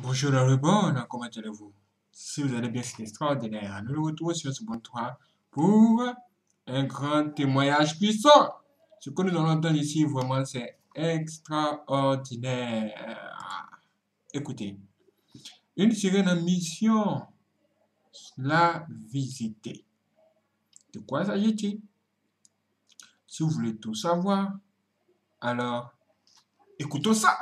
Bonjour le bon, comment allez-vous? Si vous allez bien, c'est extraordinaire. Nous nous retrouvons sur ce bon toit pour un grand témoignage puissant. Ce que nous allons entendre ici, vraiment, c'est extraordinaire. Écoutez, une sirène en mission l'a visité. De quoi s'agit-il? Si vous voulez tout savoir, alors écoutons ça.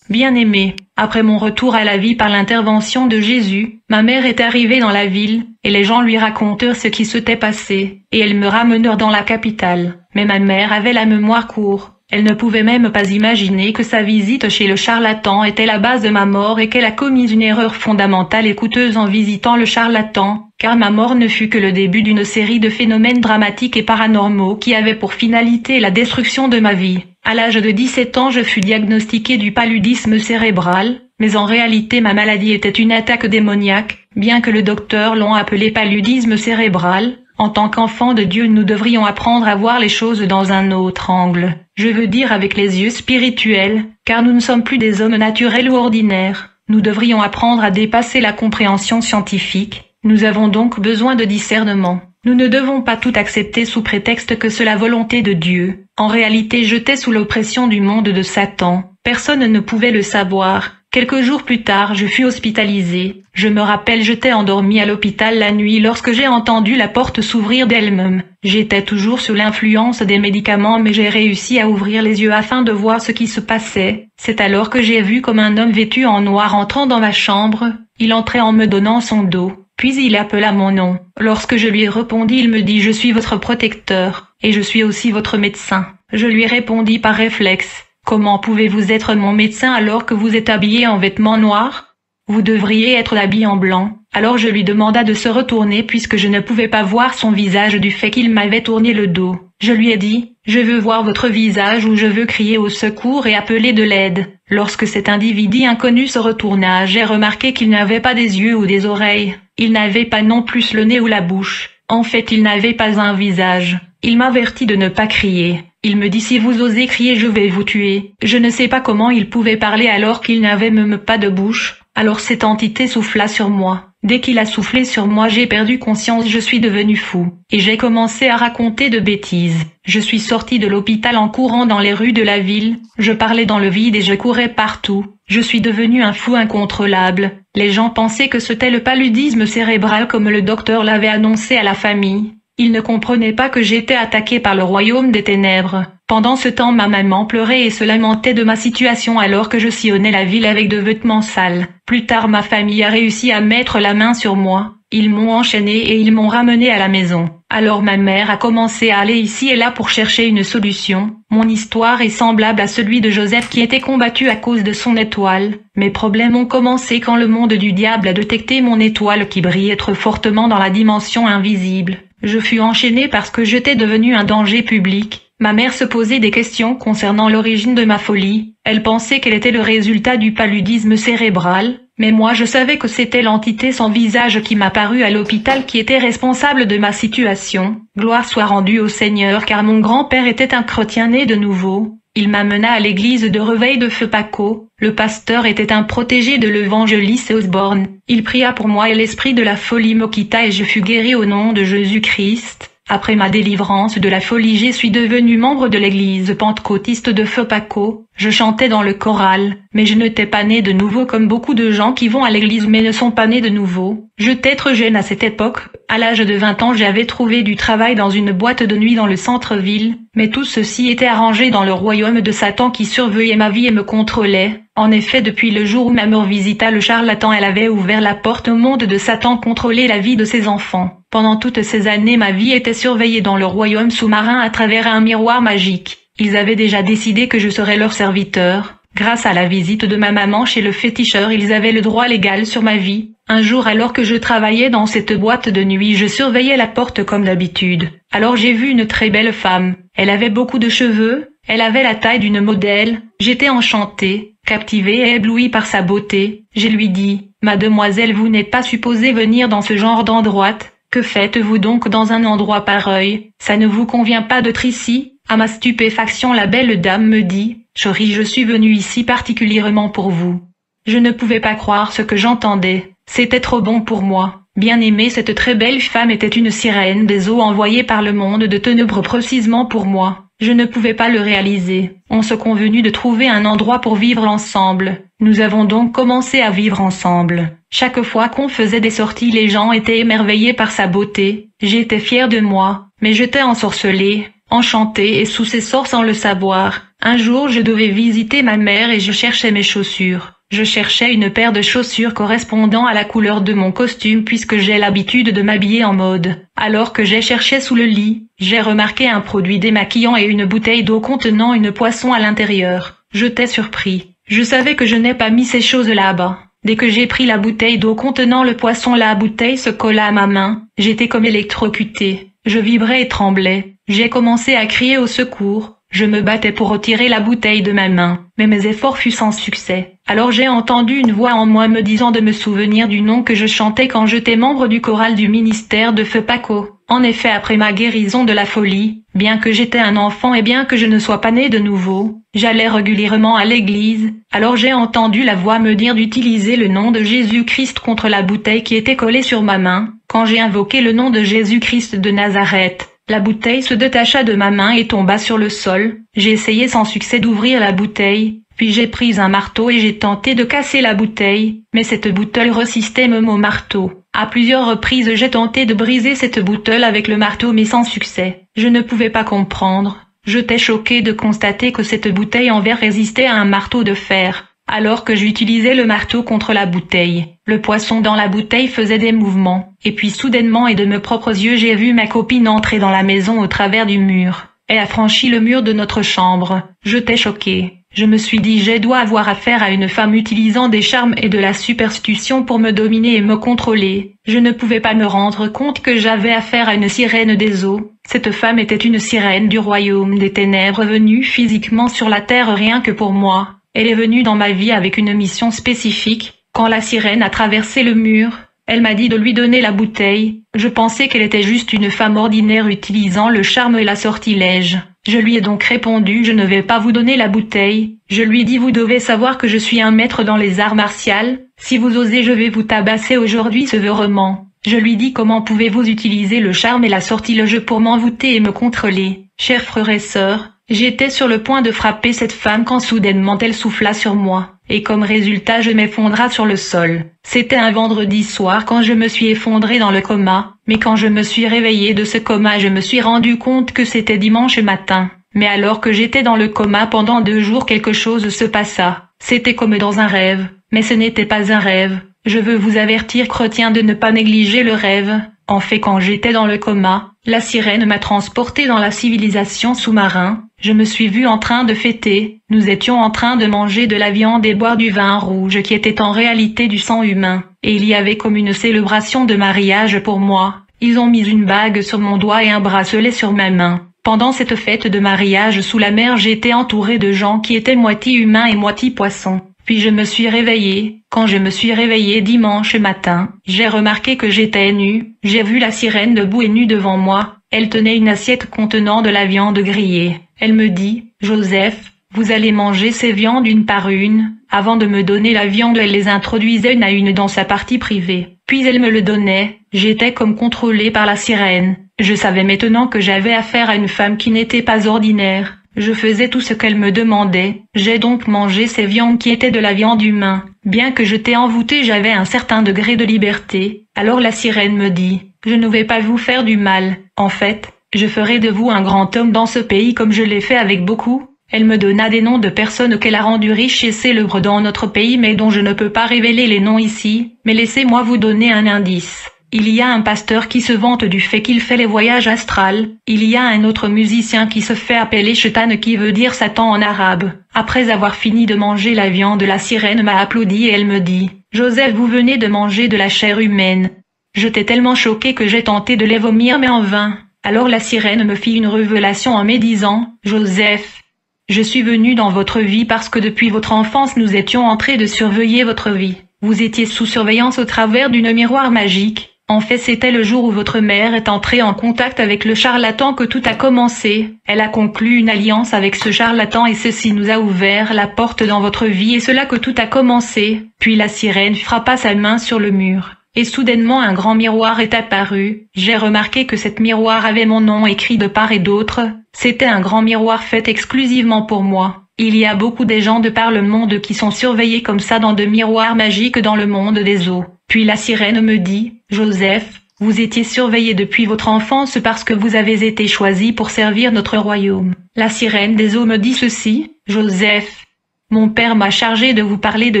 Bien-aimé, après mon retour à la vie par l'intervention de Jésus, ma mère est arrivée dans la ville, et les gens lui racontèrent ce qui s'était passé, et elles me ramenèrent dans la capitale. Mais ma mère avait la mémoire courte. Elle ne pouvait même pas imaginer que sa visite chez le charlatan était la base de ma mort et qu'elle a commis une erreur fondamentale et coûteuse en visitant le charlatan, car ma mort ne fut que le début d'une série de phénomènes dramatiques et paranormaux qui avaient pour finalité la destruction de ma vie. À l'âge de 17 ans, je fus diagnostiqué du paludisme cérébral, mais en réalité ma maladie était une attaque démoniaque, bien que le docteur l'ont appelé paludisme cérébral. En tant qu'enfants de Dieu, nous devrions apprendre à voir les choses dans un autre angle. Je veux dire avec les yeux spirituels, car nous ne sommes plus des hommes naturels ou ordinaires. Nous devrions apprendre à dépasser la compréhension scientifique. Nous avons donc besoin de discernement. Nous ne devons pas tout accepter sous prétexte que c'est la volonté de Dieu. En réalité, j'étais sous l'oppression du monde de Satan. Personne ne pouvait le savoir. Quelques jours plus tard, je fus hospitalisé. Je me rappelle, j'étais endormi à l'hôpital la nuit lorsque j'ai entendu la porte s'ouvrir d'elle-même. J'étais toujours sous l'influence des médicaments, mais j'ai réussi à ouvrir les yeux afin de voir ce qui se passait. C'est alors que j'ai vu comme un homme vêtu en noir entrant dans ma chambre. Il entrait en me donnant son dos. Puis il appela mon nom. Lorsque je lui répondis, il me dit « Je suis votre protecteur, et je suis aussi votre médecin ». Je lui répondis par réflexe « Comment pouvez-vous être mon médecin alors que vous êtes habillé en vêtements noirs? Vous devriez être habillé en blanc ». Alors je lui demanda de se retourner puisque je ne pouvais pas voir son visage du fait qu'il m'avait tourné le dos. Je lui ai dit « Je veux voir votre visage ou je veux crier au secours et appeler de l'aide ». Lorsque cet individu inconnu se retourna, j'ai remarqué qu'il n'avait pas des yeux ou des oreilles. Il n'avait pas non plus le nez ou la bouche. En fait, il n'avait pas un visage. Il m'avertit de ne pas crier. Il me dit « Si vous osez crier, je vais vous tuer ». Je ne sais pas comment il pouvait parler alors qu'il n'avait même pas de bouche. Alors cette entité souffla sur moi. Dès qu'il a soufflé sur moi, j'ai perdu conscience, je suis devenu fou. Et j'ai commencé à raconter de bêtises. Je suis sorti de l'hôpital en courant dans les rues de la ville. Je parlais dans le vide et je courais partout. Je suis devenu un fou incontrôlable. Les gens pensaient que c'était le paludisme cérébral comme le docteur l'avait annoncé à la famille. Ils ne comprenaient pas que j'étais attaqué par le royaume des ténèbres. Pendant ce temps, ma maman pleurait et se lamentait de ma situation alors que je sillonnais la ville avec de vêtements sales. Plus tard, ma famille a réussi à mettre la main sur moi. Ils m'ont enchaîné et ils m'ont ramené à la maison. Alors ma mère a commencé à aller ici et là pour chercher une solution. Mon histoire est semblable à celui de Joseph qui était combattu à cause de son étoile. Mes problèmes ont commencé quand le monde du diable a détecté mon étoile qui brillait trop fortement dans la dimension invisible. Je fus enchaîné parce que j'étais devenu un danger public. Ma mère se posait des questions concernant l'origine de ma folie. Elle pensait qu'elle était le résultat du paludisme cérébral, mais moi je savais que c'était l'entité sans visage qui m'apparut à l'hôpital qui était responsable de ma situation. Gloire soit rendue au Seigneur car mon grand-père était un chrétien né de nouveau. Il m'amena à l'église de Réveil de Feu Paco. Le pasteur était un protégé de l'évangéliste Osborne. Il pria pour moi et l'esprit de la folie me quitta et je fus guéri au nom de Jésus-Christ. Après ma délivrance de la folie, je suis devenu membre de l'église pentecôtiste de Feu Paco. Je chantais dans le choral, mais je n'étais pas né de nouveau comme beaucoup de gens qui vont à l'église mais ne sont pas nés de nouveau. J'étais trop jeune à cette époque. À l'âge de 20 ans, j'avais trouvé du travail dans une boîte de nuit dans le centre-ville, mais tout ceci était arrangé dans le royaume de Satan qui surveillait ma vie et me contrôlait. En effet, depuis le jour où ma mère visita le charlatan, elle avait ouvert la porte au monde de Satan, contrôler la vie de ses enfants. Pendant toutes ces années, ma vie était surveillée dans le royaume sous-marin à travers un miroir magique. Ils avaient déjà décidé que je serais leur serviteur. Grâce à la visite de ma maman chez le féticheur, ils avaient le droit légal sur ma vie. Un jour, alors que je travaillais dans cette boîte de nuit, je surveillais la porte comme d'habitude. Alors j'ai vu une très belle femme. Elle avait beaucoup de cheveux, elle avait la taille d'une modèle. J'étais enchanté, captivé et ébloui par sa beauté. Je lui dis, « Mademoiselle, vous n'êtes pas supposée venir dans ce genre d'endroit. Que faites-vous donc dans un endroit pareil? Ça ne vous convient pas d'être ici ?» À ma stupéfaction, la belle dame me dit, « Chérie, je suis venue ici particulièrement pour vous. Je ne pouvais pas croire ce que j'entendais. C'était trop bon pour moi. Bien aimée, cette très belle femme était une sirène des eaux envoyée par le monde de ténèbres précisément pour moi. Je ne pouvais pas le réaliser. On se convenu de trouver un endroit pour vivre ensemble. Nous avons donc commencé à vivre ensemble. Chaque fois qu'on faisait des sorties, les gens étaient émerveillés par sa beauté. J'étais fière de moi, mais j'étais ensorcelée, enchantée et sous ses sorts sans le savoir. Un jour, je devais visiter ma mère et je cherchais mes chaussures. Je cherchais une paire de chaussures correspondant à la couleur de mon costume puisque j'ai l'habitude de m'habiller en mode. Alors que j'ai cherché sous le lit, j'ai remarqué un produit démaquillant et une bouteille d'eau contenant une poisson à l'intérieur. J'étais surpris. Je savais que je n'ai pas mis ces choses là-bas. Dès que j'ai pris la bouteille d'eau contenant le poisson, la bouteille se colla à ma main. J'étais comme électrocutée. Je vibrais et tremblais. J'ai commencé à crier au secours. Je me battais pour retirer la bouteille de ma main, mais mes efforts furent sans succès. Alors j'ai entendu une voix en moi me disant de me souvenir du nom que je chantais quand j'étais membre du choral du ministère de Feu Paco. En effet, après ma guérison de la folie, bien que j'étais un enfant et bien que je ne sois pas né de nouveau, j'allais régulièrement à l'église. Alors j'ai entendu la voix me dire d'utiliser le nom de Jésus-Christ contre la bouteille qui était collée sur ma main. Quand j'ai invoqué le nom de Jésus-Christ de Nazareth, la bouteille se détacha de ma main et tomba sur le sol. J'ai essayé sans succès d'ouvrir la bouteille, puis j'ai pris un marteau et j'ai tenté de casser la bouteille, mais cette bouteille résistait même au marteau. À plusieurs reprises j'ai tenté de briser cette bouteille avec le marteau mais sans succès. Je ne pouvais pas comprendre. J'étais choquée de constater que cette bouteille en verre résistait à un marteau de fer. Alors que j'utilisais le marteau contre la bouteille, le poisson dans la bouteille faisait des mouvements, et puis soudainement et de mes propres yeux j'ai vu ma copine entrer dans la maison au travers du mur. Elle a franchi le mur de notre chambre. J'étais choquée. Je me suis dit je dois avoir affaire à une femme utilisant des charmes et de la superstition pour me dominer et me contrôler. Je ne pouvais pas me rendre compte que j'avais affaire à une sirène des eaux. Cette femme était une sirène du royaume des ténèbres venue physiquement sur la terre rien que pour moi. Elle est venue dans ma vie avec une mission spécifique. Quand la sirène a traversé le mur, elle m'a dit de lui donner la bouteille. Je pensais qu'elle était juste une femme ordinaire utilisant le charme et la sortilège. Je lui ai donc répondu je ne vais pas vous donner la bouteille. Je lui ai dit vous devez savoir que je suis un maître dans les arts martiaux. Si vous osez je vais vous tabasser aujourd'hui sévèrement. Je lui dis comment pouvez-vous utiliser le charme et la sortilège pour m'envoûter et me contrôler. Chers frères et sœurs, j'étais sur le point de frapper cette femme quand soudainement elle souffla sur moi, et comme résultat je m'effondra sur le sol. C'était un vendredi soir quand je me suis effondrée dans le coma, mais quand je me suis réveillée de ce coma je me suis rendu compte que c'était dimanche matin. Mais alors que j'étais dans le coma pendant 2 jours quelque chose se passa. C'était comme dans un rêve, mais ce n'était pas un rêve. Je veux vous avertir chrétiens de ne pas négliger le rêve. En fait quand j'étais dans le coma, la sirène m'a transporté dans la civilisation sous-marin. Je me suis vue en train de fêter. Nous étions en train de manger de la viande et boire du vin rouge qui était en réalité du sang humain. Et il y avait comme une célébration de mariage pour moi. Ils ont mis une bague sur mon doigt et un bracelet sur ma main. Pendant cette fête de mariage sous la mer j'étais entourée de gens qui étaient moitié humains et moitié poissons. Puis je me suis réveillée. Quand je me suis réveillée dimanche matin, j'ai remarqué que j'étais nue. J'ai vu la sirène debout et nue devant moi. Elle tenait une assiette contenant de la viande grillée. Elle me dit, Joseph, vous allez manger ces viandes une par une. Avant de me donner la viande, elle les introduisait une à une dans sa partie privée. Puis elle me le donnait. J'étais comme contrôlée par la sirène. Je savais maintenant que j'avais affaire à une femme qui n'était pas ordinaire. Je faisais tout ce qu'elle me demandait. J'ai donc mangé ces viandes qui étaient de la viande humaine. Bien que j'étais envoûtée, j'avais un certain degré de liberté. Alors la sirène me dit, je ne vais pas vous faire du mal. En fait, je ferai de vous un grand homme dans ce pays comme je l'ai fait avec beaucoup. Elle me donna des noms de personnes qu'elle a rendues riches et célèbres dans notre pays mais dont je ne peux pas révéler les noms ici. Mais laissez-moi vous donner un indice. Il y a un pasteur qui se vante du fait qu'il fait les voyages astrales. Il y a un autre musicien qui se fait appeler Shaitan qui veut dire Satan en arabe. Après avoir fini de manger la viande, la sirène m'a applaudi et elle me dit, Joseph, vous venez de manger de la chair humaine. J'étais tellement choquée que j'ai tenté de les vomir mais en vain. Alors la sirène me fit une révélation en me disant, Joseph, je suis venue dans votre vie parce que depuis votre enfance nous étions en train de surveiller votre vie. Vous étiez sous surveillance au travers d'une miroir magique. En fait, c'était le jour où votre mère est entrée en contact avec le charlatan que tout a commencé. Elle a conclu une alliance avec ce charlatan et ceci nous a ouvert la porte dans votre vie et c'est là que tout a commencé. Puis la sirène frappa sa main sur le mur. Et soudainement un grand miroir est apparu. J'ai remarqué que cet miroir avait mon nom écrit de part et d'autre. C'était un grand miroir fait exclusivement pour moi. Il y a beaucoup de gens de par le monde qui sont surveillés comme ça dans de miroirs magiques dans le monde des eaux. Puis la sirène me dit, Joseph, vous étiez surveillé depuis votre enfance parce que vous avez été choisi pour servir notre royaume. La sirène des eaux me dit ceci, Joseph, mon père m'a chargé de vous parler de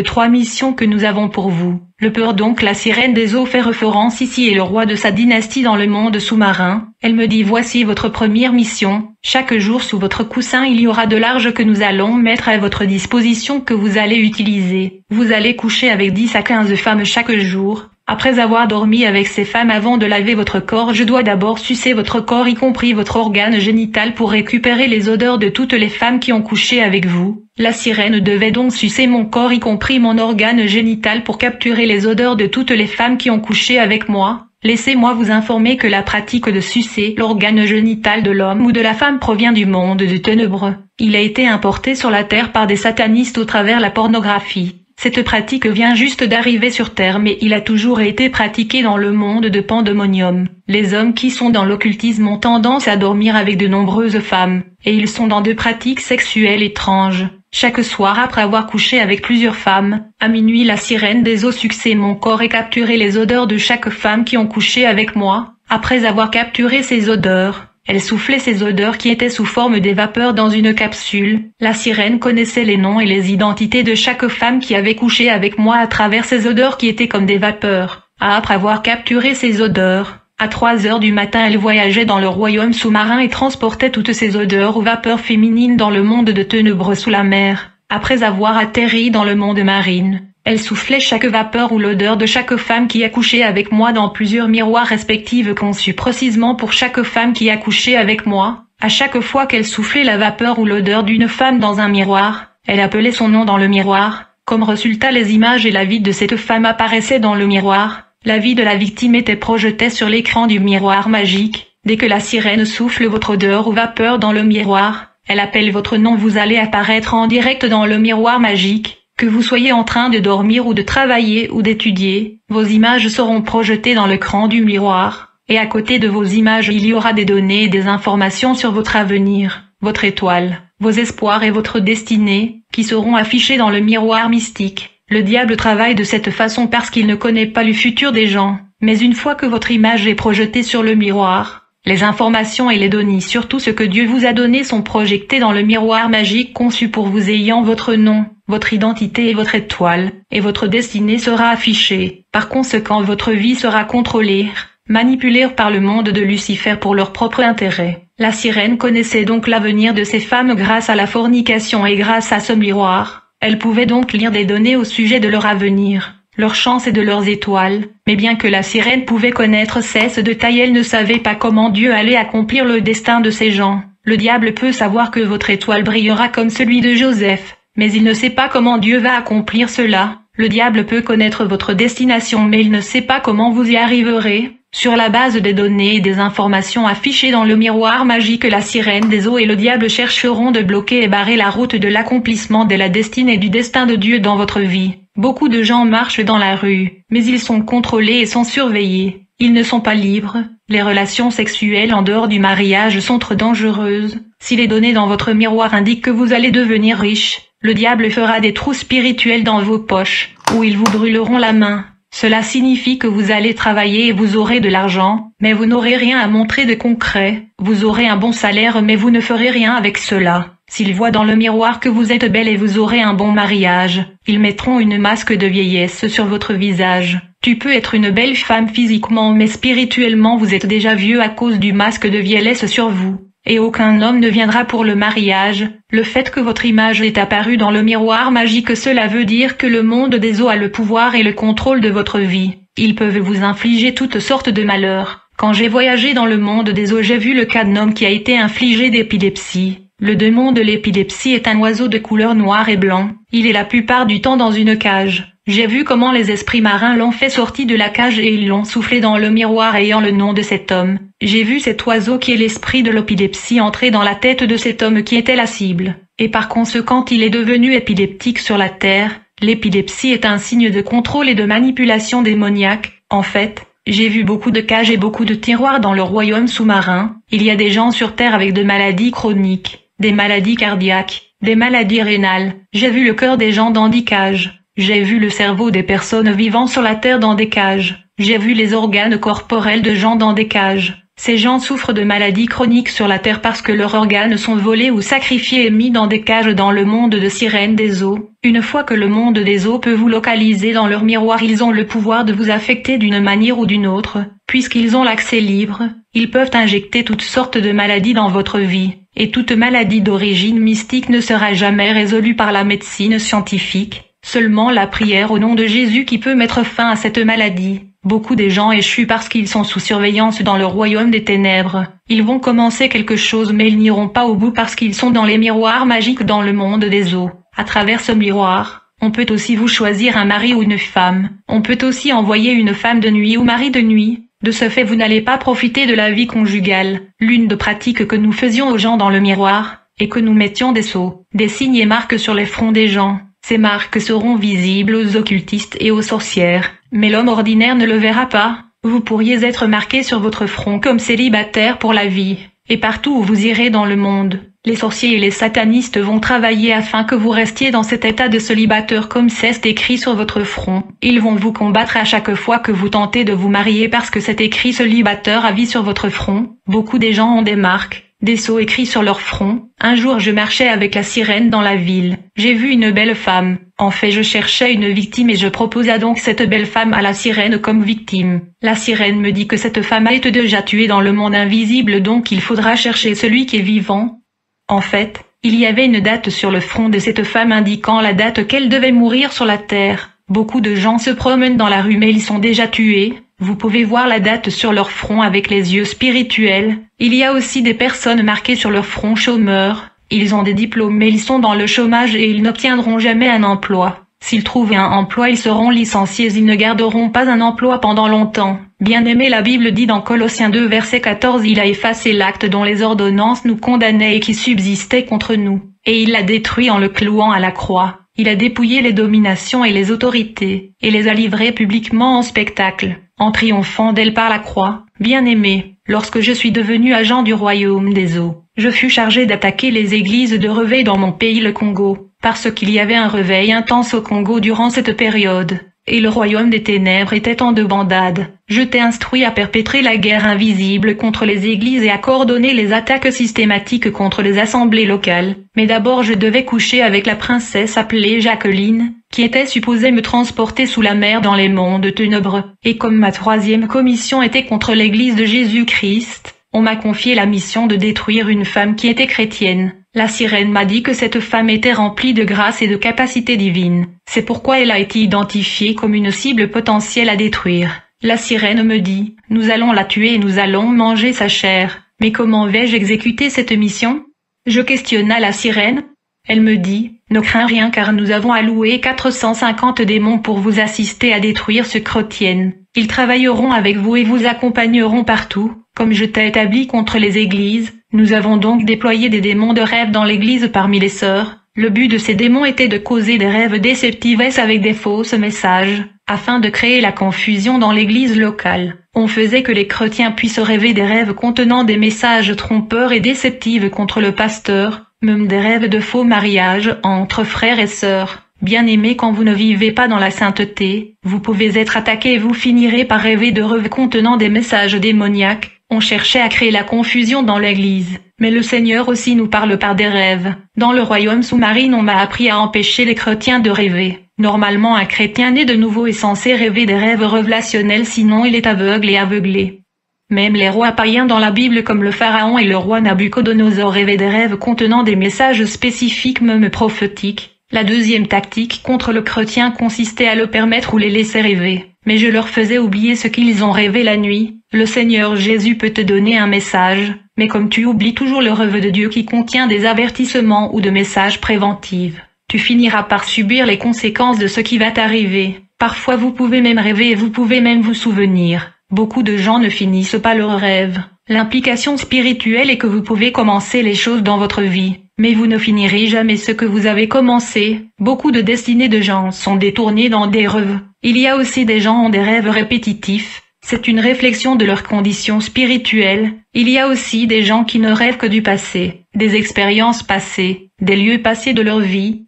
3 missions que nous avons pour vous. Le peur donc la sirène des eaux fait référence ici est le roi de sa dynastie dans le monde sous-marin. Elle me dit voici votre première mission. Chaque jour sous votre coussin il y aura de l'argent que nous allons mettre à votre disposition que vous allez utiliser. Vous allez coucher avec 10 à 15 femmes chaque jour. Après avoir dormi avec ces femmes avant de laver votre corps, je dois d'abord sucer votre corps y compris votre organe génital pour récupérer les odeurs de toutes les femmes qui ont couché avec vous. La sirène devait donc sucer mon corps y compris mon organe génital pour capturer les odeurs de toutes les femmes qui ont couché avec moi. Laissez-moi vous informer que la pratique de sucer l'organe génital de l'homme ou de la femme provient du monde de ténèbres. Il a été importé sur la terre par des satanistes au travers la pornographie. Cette pratique vient juste d'arriver sur Terre mais il a toujours été pratiqué dans le monde de Pandémonium. Les hommes qui sont dans l'occultisme ont tendance à dormir avec de nombreuses femmes, et ils sont dans de pratiques sexuelles étranges. Chaque soir après avoir couché avec plusieurs femmes, à minuit la sirène des eaux suçait mon corps et capturait les odeurs de chaque femme qui ont couché avec moi. Après avoir capturé ces odeurs, elle soufflait ces odeurs qui étaient sous forme des vapeurs dans une capsule. La sirène connaissait les noms et les identités de chaque femme qui avait couché avec moi à travers ces odeurs qui étaient comme des vapeurs. Après avoir capturé ces odeurs, à 3 heures du matin elle voyageait dans le royaume sous-marin et transportait toutes ces odeurs ou vapeurs féminines dans le monde de ténèbres sous la mer. Après avoir atterri dans le monde marine, elle soufflait chaque vapeur ou l'odeur de chaque femme qui a couché avec moi dans plusieurs miroirs respectifs conçus précisément pour chaque femme qui a couché avec moi. À chaque fois qu'elle soufflait la vapeur ou l'odeur d'une femme dans un miroir, elle appelait son nom dans le miroir. Comme résultat les images et la vie de cette femme apparaissaient dans le miroir. La vie de la victime était projetée sur l'écran du miroir magique. Dès que la sirène souffle votre odeur ou vapeur dans le miroir, elle appelle votre nom, vous allez apparaître en direct dans le miroir magique. Que vous soyez en train de dormir ou de travailler ou d'étudier, vos images seront projetées dans l'écran du miroir, et à côté de vos images il y aura des données et des informations sur votre avenir, votre étoile, vos espoirs et votre destinée, qui seront affichés dans le miroir mystique. Le diable travaille de cette façon parce qu'il ne connaît pas le futur des gens, mais une fois que votre image est projetée sur le miroir, les informations et les données sur tout ce que Dieu vous a donné sont projetées dans le miroir magique conçu pour vous ayant votre nom, votre identité et votre étoile, et votre destinée sera affichée. Par conséquent, votre vie sera contrôlée, manipulée par le monde de Lucifer pour leur propre intérêt. La sirène connaissait donc l'avenir de ces femmes grâce à la fornication et grâce à ce miroir. Elle pouvait donc lire des données au sujet de leur avenir, leurs chances et de leurs étoiles, mais bien que la sirène pouvait connaître ces détails, elle ne savait pas comment Dieu allait accomplir le destin de ces gens. Le diable peut savoir que votre étoile brillera comme celui de Joseph, mais il ne sait pas comment Dieu va accomplir cela. Le diable peut connaître votre destination mais il ne sait pas comment vous y arriverez. Sur la base des données et des informations affichées dans le miroir magique, la sirène des eaux et le diable chercheront de bloquer et barrer la route de l'accomplissement de la destinée et du destin de Dieu dans votre vie. Beaucoup de gens marchent dans la rue, mais ils sont contrôlés et sont surveillés. Ils ne sont pas libres. Les relations sexuelles en dehors du mariage sont trop dangereuses. Si les données dans votre miroir indiquent que vous allez devenir riche, le diable fera des trous spirituels dans vos poches, où ils vous brûleront la main. Cela signifie que vous allez travailler et vous aurez de l'argent, mais vous n'aurez rien à montrer de concret. Vous aurez un bon salaire mais vous ne ferez rien avec cela. S'ils voient dans le miroir que vous êtes belle et vous aurez un bon mariage, ils mettront une masque de vieillesse sur votre visage. Tu peux être une belle femme physiquement mais spirituellement vous êtes déjà vieux à cause du masque de vieillesse sur vous. Et aucun homme ne viendra pour le mariage. Le fait que votre image est apparue dans le miroir magique, cela veut dire que le monde des eaux a le pouvoir et le contrôle de votre vie. Ils peuvent vous infliger toutes sortes de malheurs. Quand j'ai voyagé dans le monde des eaux, j'ai vu le cas d'un homme qui a été infligé d'épilepsie. Le démon de l'épilepsie est un oiseau de couleur noir et blanc. Il est la plupart du temps dans une cage. J'ai vu comment les esprits marins l'ont fait sortir de la cage et ils l'ont soufflé dans le miroir ayant le nom de cet homme. J'ai vu cet oiseau qui est l'esprit de l'épilepsie entrer dans la tête de cet homme qui était la cible. Et par conséquent il est devenu épileptique sur la terre. L'épilepsie est un signe de contrôle et de manipulation démoniaque. En fait, j'ai vu beaucoup de cages et beaucoup de tiroirs dans le royaume sous-marin. Il y a des gens sur terre avec de maladies chroniques, des maladies cardiaques, des maladies rénales. J'ai vu le cœur des gens dans des cages. J'ai vu le cerveau des personnes vivant sur la terre dans des cages. J'ai vu les organes corporels de gens dans des cages. Ces gens souffrent de maladies chroniques sur la terre parce que leurs organes sont volés ou sacrifiés et mis dans des cages dans le monde de sirènes des eaux. Une fois que le monde des eaux peut vous localiser dans leur miroir, ils ont le pouvoir de vous affecter d'une manière ou d'une autre. Puisqu'ils ont l'accès libre, ils peuvent injecter toutes sortes de maladies dans votre vie. Et toute maladie d'origine mystique ne sera jamais résolue par la médecine scientifique. Seulement la prière au nom de Jésus qui peut mettre fin à cette maladie. Beaucoup de gens échouent parce qu'ils sont sous surveillance dans le royaume des ténèbres. Ils vont commencer quelque chose mais ils n'iront pas au bout parce qu'ils sont dans les miroirs magiques dans le monde des eaux. À travers ce miroir, on peut aussi vous choisir un mari ou une femme. On peut aussi envoyer une femme de nuit ou mari de nuit. De ce fait vous n'allez pas profiter de la vie conjugale. L'une des pratiques que nous faisions aux gens dans le miroir, est que nous mettions des sceaux, des signes et marques sur les fronts des gens. Ces marques seront visibles aux occultistes et aux sorcières, mais l'homme ordinaire ne le verra pas. Vous pourriez être marqué sur votre front comme célibataire pour la vie, et partout où vous irez dans le monde. Les sorciers et les satanistes vont travailler afin que vous restiez dans cet état de célibataire comme c'est écrit sur votre front. Ils vont vous combattre à chaque fois que vous tentez de vous marier parce que c'est écrit célibataire à vie sur votre front. Beaucoup des gens ont des marques, des sceaux écrits sur leur front. Un jour je marchais avec la sirène dans la ville. J'ai vu une belle femme. En fait je cherchais une victime et je proposa donc cette belle femme à la sirène comme victime. La sirène me dit que cette femme a été déjà tuée dans le monde invisible donc il faudra chercher celui qui est vivant. En fait, il y avait une date sur le front de cette femme indiquant la date qu'elle devait mourir sur la terre. Beaucoup de gens se promènent dans la rue mais ils sont déjà tués. Vous pouvez voir la date sur leur front avec les yeux spirituels. Il y a aussi des personnes marquées sur leur front chômeurs. Ils ont des diplômes mais ils sont dans le chômage et ils n'obtiendront jamais un emploi. S'ils trouvent un emploi ils seront licenciés, ils ne garderont pas un emploi pendant longtemps. Bien-aimé, la Bible dit dans Colossiens 2 verset 14, il a effacé l'acte dont les ordonnances nous condamnaient et qui subsistait contre nous. Et il l'a détruit en le clouant à la croix. Il a dépouillé les dominations et les autorités, et les a livrées publiquement en spectacle, en triomphant d'elles par la croix. Bien-aimé, lorsque je suis devenu agent du royaume des eaux, je fus chargé d'attaquer les églises de réveil dans mon pays le Congo, parce qu'il y avait un réveil intense au Congo durant cette période, et le royaume des ténèbres était en débandade. Je t'ai instruit à perpétrer la guerre invisible contre les églises et à coordonner les attaques systématiques contre les assemblées locales. Mais d'abord je devais coucher avec la princesse appelée Jacqueline, qui était supposée me transporter sous la mer dans les mondes ténébreux. Et comme ma troisième commission était contre l'église de Jésus-Christ, on m'a confié la mission de détruire une femme qui était chrétienne. La sirène m'a dit que cette femme était remplie de grâce et de capacités divines. C'est pourquoi elle a été identifiée comme une cible potentielle à détruire. La sirène me dit, nous allons la tuer et nous allons manger sa chair. Mais comment vais-je exécuter cette mission? Je questionna la sirène. Elle me dit, ne crains rien car nous avons alloué 450 démons pour vous assister à détruire ce chrétienne. Ils travailleront avec vous et vous accompagneront partout, comme je t'ai établi contre les églises. Nous avons donc déployé des démons de rêve dans l'église parmi les sœurs. Le but de ces démons était de causer des rêves déceptifs avec des fausses messages, afin de créer la confusion dans l'église locale. On faisait que les chrétiens puissent rêver des rêves contenant des messages trompeurs et déceptifs contre le pasteur, même des rêves de faux mariage entre frères et sœurs. Bien-aimés, quand vous ne vivez pas dans la sainteté, vous pouvez être attaqué et vous finirez par rêver de rêves contenant des messages démoniaques. On cherchait à créer la confusion dans l'église, mais le Seigneur aussi nous parle par des rêves. Dans le royaume sous-marin, on m'a appris à empêcher les chrétiens de rêver. Normalement, un chrétien né de nouveau est censé rêver des rêves révélationnels, sinon il est aveugle et aveuglé. Même les rois païens dans la Bible comme le pharaon et le roi Nabucodonosor rêvaient des rêves contenant des messages spécifiques même prophétiques. La deuxième tactique contre le chrétien consistait à le permettre ou les laisser rêver. Mais je leur faisais oublier ce qu'ils ont rêvé la nuit. Le Seigneur Jésus peut te donner un message, mais comme tu oublies toujours le rêve de Dieu qui contient des avertissements ou de messages préventifs, tu finiras par subir les conséquences de ce qui va t'arriver. Parfois vous pouvez même rêver et vous pouvez même vous souvenir. Beaucoup de gens ne finissent pas leurs rêves. L'implication spirituelle est que vous pouvez commencer les choses dans votre vie, mais vous ne finirez jamais ce que vous avez commencé. Beaucoup de destinées de gens sont détournées dans des rêves. Il y a aussi des gens qui ont des rêves répétitifs. C'est une réflexion de leur condition spirituelle. Il y a aussi des gens qui ne rêvent que du passé, des expériences passées, des lieux passés de leur vie.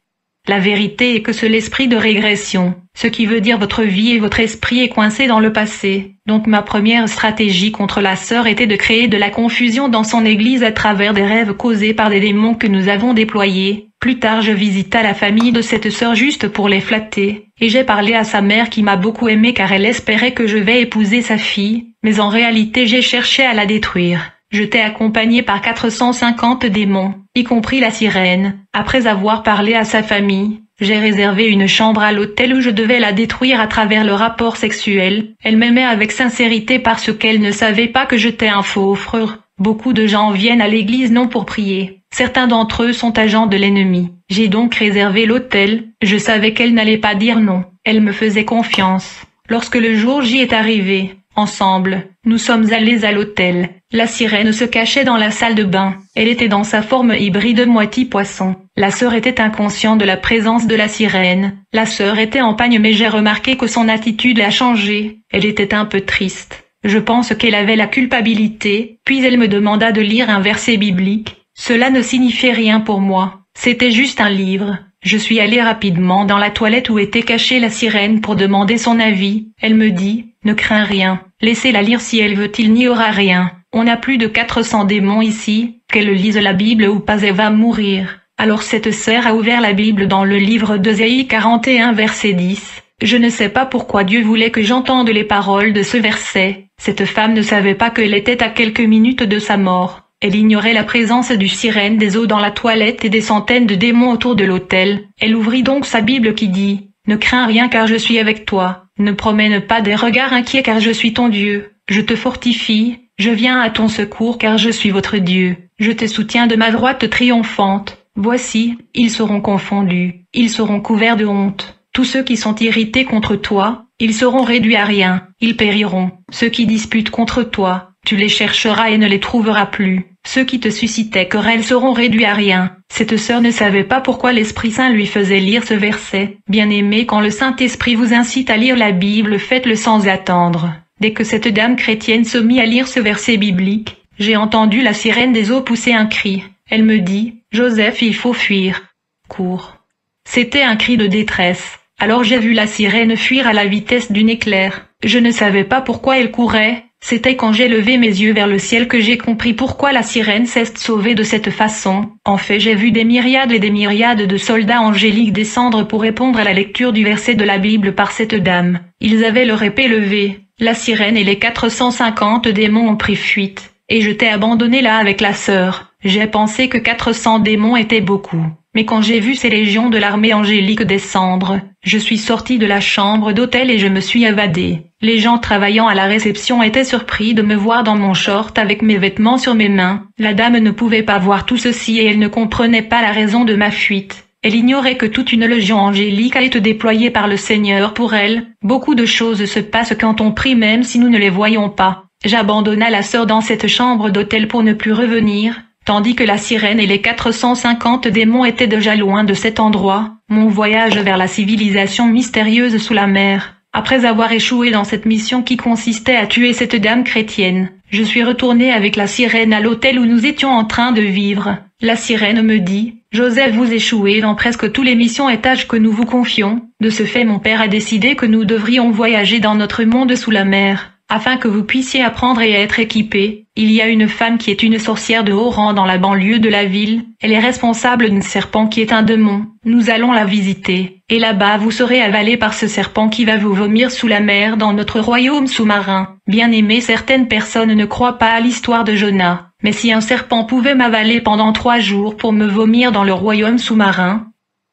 La vérité est que c'est l'esprit de régression, ce qui veut dire votre vie et votre esprit est coincé dans le passé. Donc ma première stratégie contre la sœur était de créer de la confusion dans son église à travers des rêves causés par des démons que nous avons déployés. Plus tard je visita la famille de cette sœur juste pour les flatter, et j'ai parlé à sa mère qui m'a beaucoup aimé car elle espérait que je vais épouser sa fille, mais en réalité j'ai cherché à la détruire. Je t'ai accompagné par 450 démons, y compris la sirène. Après avoir parlé à sa famille, j'ai réservé une chambre à l'hôtel où je devais la détruire à travers le rapport sexuel. Elle m'aimait avec sincérité parce qu'elle ne savait pas que j'étais un faux frère. Beaucoup de gens viennent à l'église non pour prier. Certains d'entre eux sont agents de l'ennemi. J'ai donc réservé l'hôtel. Je savais qu'elle n'allait pas dire non. Elle me faisait confiance. Lorsque le jour J est arrivé, ensemble, nous sommes allés à l'hôtel. La sirène se cachait dans la salle de bain. Elle était dans sa forme hybride moitié poisson. La sœur était inconsciente de la présence de la sirène. La sœur était en pagne mais j'ai remarqué que son attitude a changé. Elle était un peu triste. Je pense qu'elle avait la culpabilité, puis elle me demanda de lire un verset biblique. Cela ne signifiait rien pour moi. C'était juste un livre. Je suis allé rapidement dans la toilette où était cachée la sirène pour demander son avis. Elle me dit, ne crains rien. Laissez-la lire si elle veut, il n'y aura rien. On a plus de 400 démons ici. Qu'elle lise la Bible ou pas elle va mourir. Alors cette sœur a ouvert la Bible dans le livre d'Ésaïe 41 verset 10. Je ne sais pas pourquoi Dieu voulait que j'entende les paroles de ce verset. Cette femme ne savait pas qu'elle était à quelques minutes de sa mort. Elle ignorait la présence du sirène des eaux dans la toilette et des centaines de démons autour de l'autel. Elle ouvrit donc sa Bible qui dit « Ne crains rien car je suis avec toi. Ne promène pas des regards inquiets car je suis ton Dieu. Je te fortifie. Je viens à ton secours car je suis votre Dieu. Je te soutiens de ma droite triomphante. Voici, ils seront confondus. Ils seront couverts de honte. Tous ceux qui sont irrités contre toi, ils seront réduits à rien. Ils périront. Ceux qui disputent contre toi, tu les chercheras et ne les trouveras plus. Ceux qui te suscitaient querelle seront réduits à rien. Cette sœur ne savait pas pourquoi l'Esprit Saint lui faisait lire ce verset. Bien-aimé, quand le Saint-Esprit vous incite à lire la Bible, faites-le sans attendre. Dès que cette dame chrétienne se mit à lire ce verset biblique, j'ai entendu la sirène des eaux pousser un cri. Elle me dit, « Joseph, il faut fuir. Cours. » C'était un cri de détresse. Alors j'ai vu la sirène fuir à la vitesse d'une éclair. Je ne savais pas pourquoi elle courait. C'était quand j'ai levé mes yeux vers le ciel que j'ai compris pourquoi la sirène s'est sauvée de cette façon. En fait, j'ai vu des myriades et des myriades de soldats angéliques descendre pour répondre à la lecture du verset de la Bible par cette dame. Ils avaient leur épée levée. La sirène et les 450 démons ont pris fuite. Et je t'ai abandonné là avec la sœur. J'ai pensé que 400 démons étaient beaucoup. Mais quand j'ai vu ces légions de l'armée angélique descendre, je suis sorti de la chambre d'hôtel et je me suis évadé. Les gens travaillant à la réception étaient surpris de me voir dans mon short avec mes vêtements sur mes mains. La dame ne pouvait pas voir tout ceci et elle ne comprenait pas la raison de ma fuite. Elle ignorait que toute une légion angélique allait être déployée par le Seigneur pour elle. Beaucoup de choses se passent quand on prie même si nous ne les voyons pas. J'abandonna la sœur dans cette chambre d'hôtel pour ne plus revenir. Tandis que la sirène et les 450 démons étaient déjà loin de cet endroit, mon voyage vers la civilisation mystérieuse sous la mer. Après avoir échoué dans cette mission qui consistait à tuer cette dame chrétienne, je suis retourné avec la sirène à l'hôtel où nous étions en train de vivre. La sirène me dit, « Joseph, vous échouez dans presque tous les missions et tâches que nous vous confions. De ce fait, mon père a décidé que nous devrions voyager dans notre monde sous la mer. Afin que vous puissiez apprendre et être équipés, il y a une femme qui est une sorcière de haut rang dans la banlieue de la ville. Elle est responsable d'un serpent qui est un démon. Nous allons la visiter. Et là-bas, vous serez avalé par ce serpent qui va vous vomir sous la mer dans notre royaume sous-marin. Bien-aimé, certaines personnes ne croient pas à l'histoire de Jonas. Mais si un serpent pouvait m'avaler pendant 3 jours pour me vomir dans le royaume sous-marin,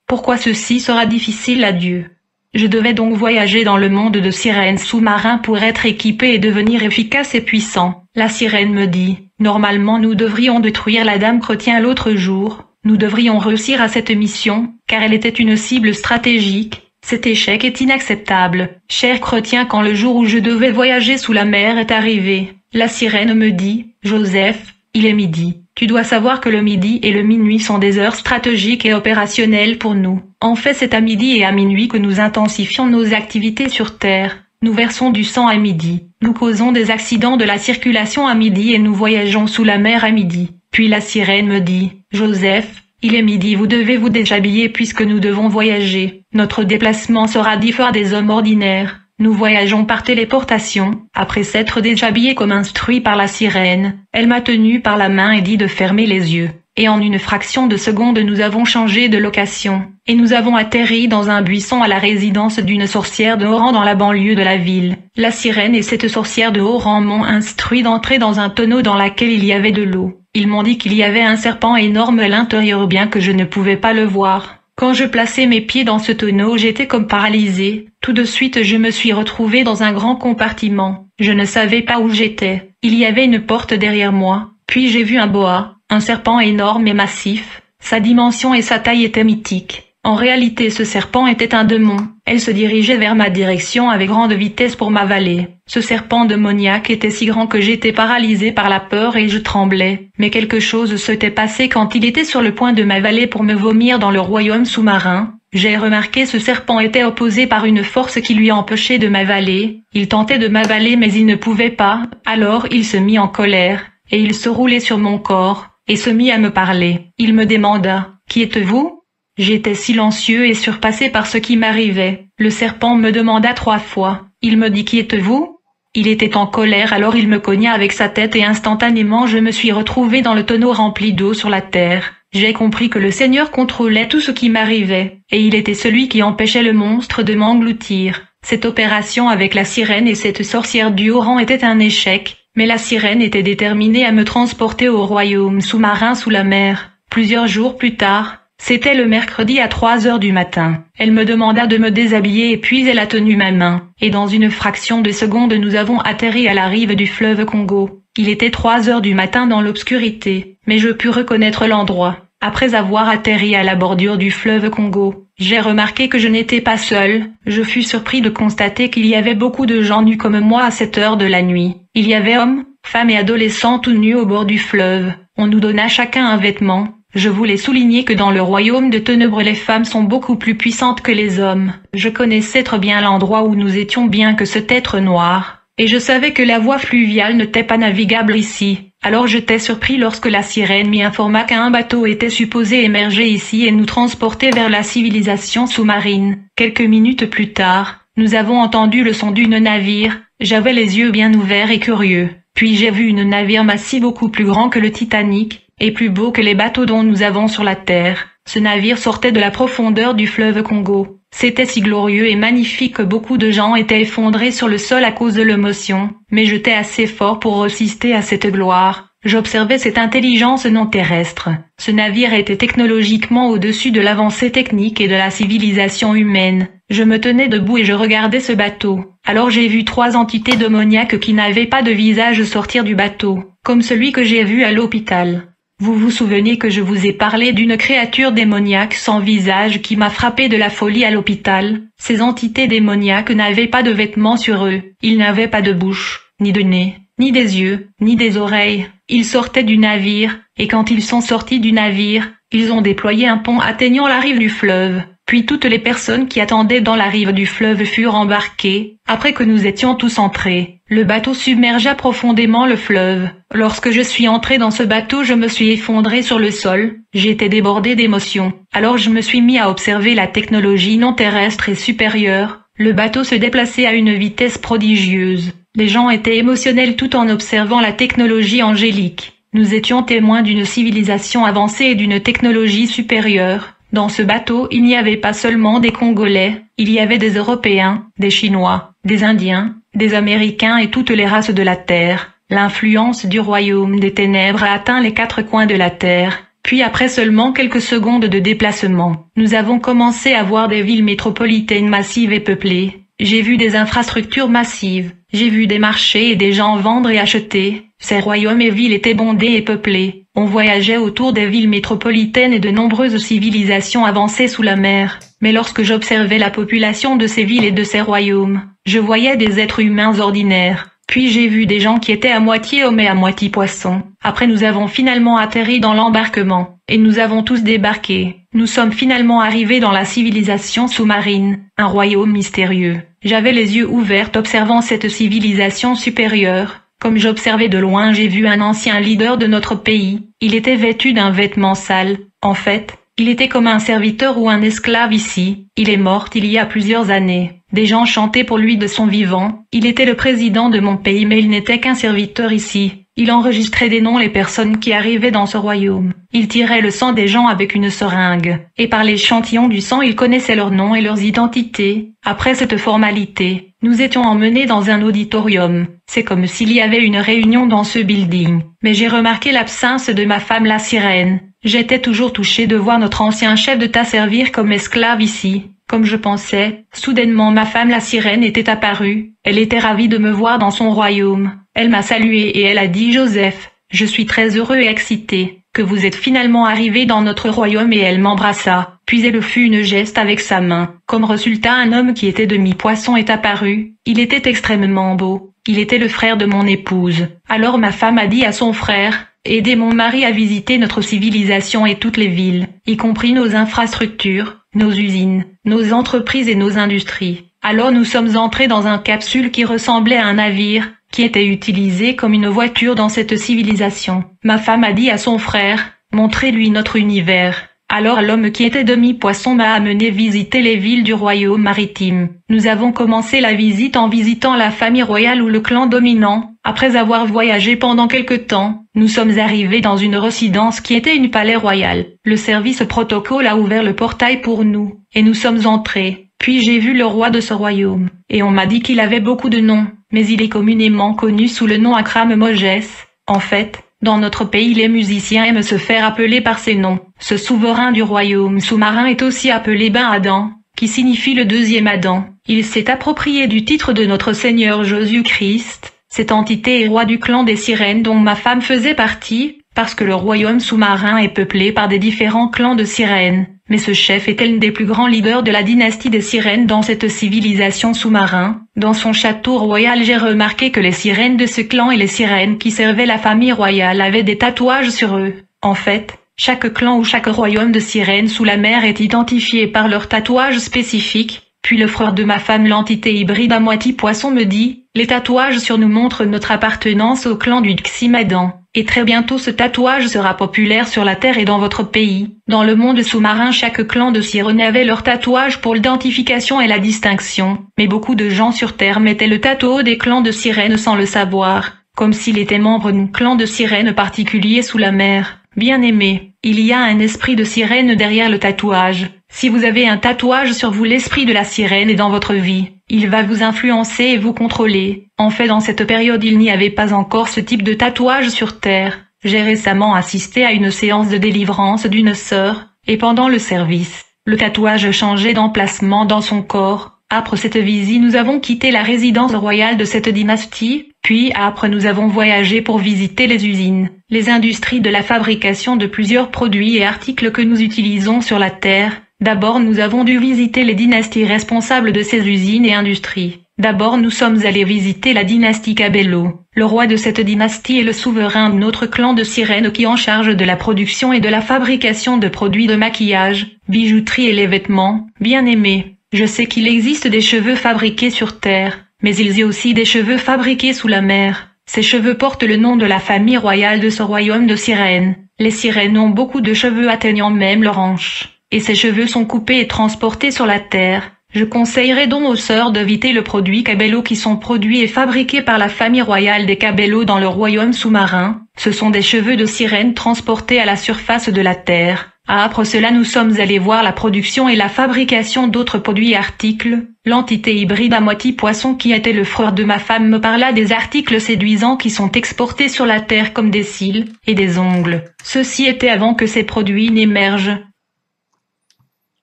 pourquoi ceci sera difficile à Dieu ? Je devais donc voyager dans le monde de sirènes sous-marins pour être équipé et devenir efficace et puissant. La sirène me dit, « Normalement nous devrions détruire la dame chrétienne l'autre jour. Nous devrions réussir à cette mission, car elle était une cible stratégique. Cet échec est inacceptable. Cher chrétien, quand le jour où je devais voyager sous la mer est arrivé, la sirène me dit, Joseph, il est midi. Tu dois savoir que le midi et le minuit sont des heures stratégiques et opérationnelles pour nous. En fait, c'est à midi et à minuit que nous intensifions nos activités sur Terre. Nous versons du sang à midi. Nous causons des accidents de la circulation à midi et nous voyageons sous la mer à midi. Puis la sirène me dit, Joseph, il est midi, vous devez vous déshabiller puisque nous devons voyager. Notre déplacement sera différent des hommes ordinaires. Nous voyageons par téléportation. Après s'être déshabillé comme instruit par la sirène, elle m'a tenu par la main et dit de fermer les yeux. Et en une fraction de seconde nous avons changé de location. Et nous avons atterri dans un buisson à la résidence d'une sorcière de haut rang dans la banlieue de la ville. La sirène et cette sorcière de haut rang m'ont instruit d'entrer dans un tonneau dans lequel il y avait de l'eau. Ils m'ont dit qu'il y avait un serpent énorme à l'intérieur bien que je ne pouvais pas le voir. Quand je plaçais mes pieds dans ce tonneau, j'étais comme paralysée. Tout de suite je me suis retrouvée dans un grand compartiment. Je ne savais pas où j'étais. Il y avait une porte derrière moi. Puis j'ai vu un boa, un serpent énorme et massif. Sa dimension et sa taille étaient mythiques. En réalité ce serpent était un démon. Elle se dirigeait vers ma direction avec grande vitesse pour m'avaler. Ce serpent démoniaque était si grand que j'étais paralysée par la peur et je tremblais. Mais quelque chose s'était passé quand il était sur le point de m'avaler pour me vomir dans le royaume sous-marin. J'ai remarqué ce serpent était opposé par une force qui lui empêchait de m'avaler. Il tentait de m'avaler mais il ne pouvait pas. Alors il se mit en colère, et il se roulait sur mon corps, et se mit à me parler. Il me demanda, « Qui êtes-vous » J'étais silencieux et surpassé par ce qui m'arrivait. Le serpent me demanda 3 fois. Il me dit « Qui êtes-vous » Il était en colère alors il me cogna avec sa tête et instantanément je me suis retrouvée dans le tonneau rempli d'eau sur la terre. J'ai compris que le Seigneur contrôlait tout ce qui m'arrivait, et il était celui qui empêchait le monstre de m'engloutir. Cette opération avec la sirène et cette sorcière du haut rang était un échec, mais la sirène était déterminée à me transporter au royaume sous-marin sous la mer. Plusieurs jours plus tard, c'était le mercredi à 3 heures du matin. Elle me demanda de me déshabiller et puis elle a tenu ma main. Et dans une fraction de seconde nous avons atterri à la rive du fleuve Congo. Il était 3 heures du matin dans l'obscurité, mais je pus reconnaître l'endroit. Après avoir atterri à la bordure du fleuve Congo, j'ai remarqué que je n'étais pas seule. Je fus surpris de constater qu'il y avait beaucoup de gens nus comme moi à cette heure de la nuit. Il y avait hommes, femmes et adolescents tout nus au bord du fleuve. On nous donna chacun un vêtement. Je voulais souligner que dans le royaume de ténèbres les femmes sont beaucoup plus puissantes que les hommes. Je connaissais très bien l'endroit où nous étions bien que cet être noir. Et je savais que la voie fluviale n'était pas navigable ici. Alors j'étais surpris lorsque la sirène m'y informa qu'un bateau était supposé émerger ici et nous transporter vers la civilisation sous-marine. Quelques minutes plus tard, nous avons entendu le son d'une navire. J'avais les yeux bien ouverts et curieux. Puis j'ai vu une navire massif beaucoup plus grand que le Titanic, et plus beau que les bateaux dont nous avons sur la terre. Ce navire sortait de la profondeur du fleuve Congo. C'était si glorieux et magnifique que beaucoup de gens étaient effondrés sur le sol à cause de l'émotion, mais j'étais assez fort pour résister à cette gloire. J'observais cette intelligence non terrestre. Ce navire était technologiquement au-dessus de l'avancée technique et de la civilisation humaine. Je me tenais debout et je regardais ce bateau. Alors j'ai vu 3 entités démoniaques qui n'avaient pas de visage sortir du bateau, comme celui que j'ai vu à l'hôpital. Vous vous souvenez que je vous ai parlé d'une créature démoniaque sans visage qui m'a frappé de la folie à l'hôpital? Ces entités démoniaques n'avaient pas de vêtements sur eux, ils n'avaient pas de bouche, ni de nez, ni des yeux, ni des oreilles. Ils sortaient du navire, et quand ils sont sortis du navire, ils ont déployé un pont atteignant la rive du fleuve. Puis toutes les personnes qui attendaient dans la rive du fleuve furent embarquées. Après que nous étions tous entrés, le bateau submergea profondément le fleuve. Lorsque je suis entré dans ce bateau, je me suis effondré sur le sol. J'étais débordé d'émotions. Alors je me suis mis à observer la technologie non terrestre et supérieure. Le bateau se déplaçait à une vitesse prodigieuse. Les gens étaient émotionnels tout en observant la technologie angélique. Nous étions témoins d'une civilisation avancée et d'une technologie supérieure. Dans ce bateau, il n'y avait pas seulement des Congolais, il y avait des Européens, des Chinois, des Indiens, des Américains et toutes les races de la Terre. L'influence du royaume des ténèbres a atteint les 4 coins de la Terre. Puis après seulement quelques secondes de déplacement, nous avons commencé à voir des villes métropolitaines massives et peuplées. J'ai vu des infrastructures massives, j'ai vu des marchés et des gens vendre et acheter. Ces royaumes et villes étaient bondés et peuplés. On voyageait autour des villes métropolitaines et de nombreuses civilisations avancées sous la mer. Mais lorsque j'observais la population de ces villes et de ces royaumes, je voyais des êtres humains ordinaires. Puis j'ai vu des gens qui étaient à moitié hommes et à moitié poissons. Après nous avons finalement atterri dans l'embarquement, et nous avons tous débarqué. Nous sommes finalement arrivés dans la civilisation sous-marine, un royaume mystérieux. J'avais les yeux ouverts observant cette civilisation supérieure. Comme j'observais de loin, j'ai vu un ancien leader de notre pays. Il était vêtu d'un vêtement sale. En fait, il était comme un serviteur ou un esclave ici. Il est mort il y a plusieurs années. Des gens chantaient pour lui de son vivant. Il était le président de mon pays mais il n'était qu'un serviteur ici. Il enregistrait des noms les personnes qui arrivaient dans ce royaume. Il tirait le sang des gens avec une seringue. Et par l'échantillon du sang il connaissait leurs noms et leurs identités. Après cette formalité, nous étions emmenés dans un auditorium. C'est comme s'il y avait une réunion dans ce building. Mais j'ai remarqué l'absence de ma femme la sirène. J'étais toujours touchée de voir notre ancien chef d'État servir comme esclave ici. Comme je pensais, soudainement ma femme la sirène était apparue. Elle était ravie de me voir dans son royaume. Elle m'a salué et elle a dit « Joseph, je suis très heureux et excité que vous êtes finalement arrivé dans notre royaume » et elle m'embrassa. Puis elle fit une geste avec sa main. Comme résultat, un homme qui était demi-poisson est apparu. Il était extrêmement beau. Il était le frère de mon épouse. Alors ma femme a dit à son frère « Aidez mon mari à visiter notre civilisation et toutes les villes, y compris nos infrastructures, nos usines, nos entreprises et nos industries. » Alors nous sommes entrés dans un capsule qui ressemblait à un navire, qui était utilisé comme une voiture dans cette civilisation. Ma femme a dit à son frère « Montrez-lui notre univers ». Alors l'homme qui était demi-poisson m'a amené visiter les villes du royaume maritime. Nous avons commencé la visite en visitant la famille royale ou le clan dominant. Après avoir voyagé pendant quelque temps, nous sommes arrivés dans une résidence qui était une palais royal. Le service protocole a ouvert le portail pour nous, et nous sommes entrés. Puis j'ai vu le roi de ce royaume, et on m'a dit qu'il avait beaucoup de noms, mais il est communément connu sous le nom Akram Mojès. En fait, dans notre pays les musiciens aiment se faire appeler par ces noms. Ce souverain du royaume sous-marin est aussi appelé Ben Adam, qui signifie le deuxième Adam. Il s'est approprié du titre de notre Seigneur Jésus-Christ. Cette entité est roi du clan des sirènes dont ma femme faisait partie, parce que le royaume sous-marin est peuplé par des différents clans de sirènes. Mais ce chef est l'un des plus grands leaders de la dynastie des sirènes dans cette civilisation sous-marin. Dans son château royal, j'ai remarqué que les sirènes de ce clan et les sirènes qui servaient la famille royale avaient des tatouages sur eux. En fait, chaque clan ou chaque royaume de sirènes sous la mer est identifié par leur tatouage spécifique. Puis le frère de ma femme, l'entité hybride à moitié poisson, me dit « Les tatouages sur nous montrent notre appartenance au clan du Ximadan. Et très bientôt ce tatouage sera populaire sur la Terre et dans votre pays. » Dans le monde sous-marin, chaque clan de sirènes avait leur tatouage pour l'identification et la distinction. Mais beaucoup de gens sur Terre mettaient le tatouage des clans de sirènes sans le savoir, comme s'il était membre d'un clan de sirènes particulier sous la mer. Bien-aimé, il y a un esprit de sirène derrière le tatouage. Si vous avez un tatouage sur vous, l'esprit de la sirène est dans votre vie. Il va vous influencer et vous contrôler. En fait, dans cette période, il n'y avait pas encore ce type de tatouage sur Terre. J'ai récemment assisté à une séance de délivrance d'une sœur, et pendant le service, le tatouage changeait d'emplacement dans son corps. Après cette visite, nous avons quitté la résidence royale de cette dynastie, puis après nous avons voyagé pour visiter les usines, les industries de la fabrication de plusieurs produits et articles que nous utilisons sur la Terre. D'abord nous avons dû visiter les dynasties responsables de ces usines et industries. D'abord nous sommes allés visiter la dynastie Cabello. Le roi de cette dynastie est le souverain de notre clan de sirènes qui est en charge de la production et de la fabrication de produits de maquillage, bijouterie et les vêtements. Bien-aimé, je sais qu'il existe des cheveux fabriqués sur Terre, mais il y a aussi des cheveux fabriqués sous la mer. Ces cheveux portent le nom de la famille royale de ce royaume de sirènes. Les sirènes ont beaucoup de cheveux atteignant même leurs hanches. Et ces cheveux sont coupés et transportés sur la terre. Je conseillerais donc aux sœurs d'éviter le produit Cabello qui sont produits et fabriqués par la famille royale des Cabello dans le royaume sous-marin. Ce sont des cheveux de sirène transportés à la surface de la terre. Après cela nous sommes allés voir la production et la fabrication d'autres produits et articles. L'entité hybride à moitié poisson qui était le frère de ma femme me parla des articles séduisants qui sont exportés sur la terre comme des cils et des ongles. Ceci était avant que ces produits n'émergent.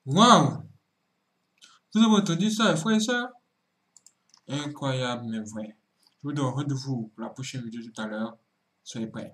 Waouh! Vous avez entendu ça, frère et sœurs? Incroyable, mais vrai. Je vous donne rendez-vous pour la prochaine vidéo tout à l'heure. Soyez prêts.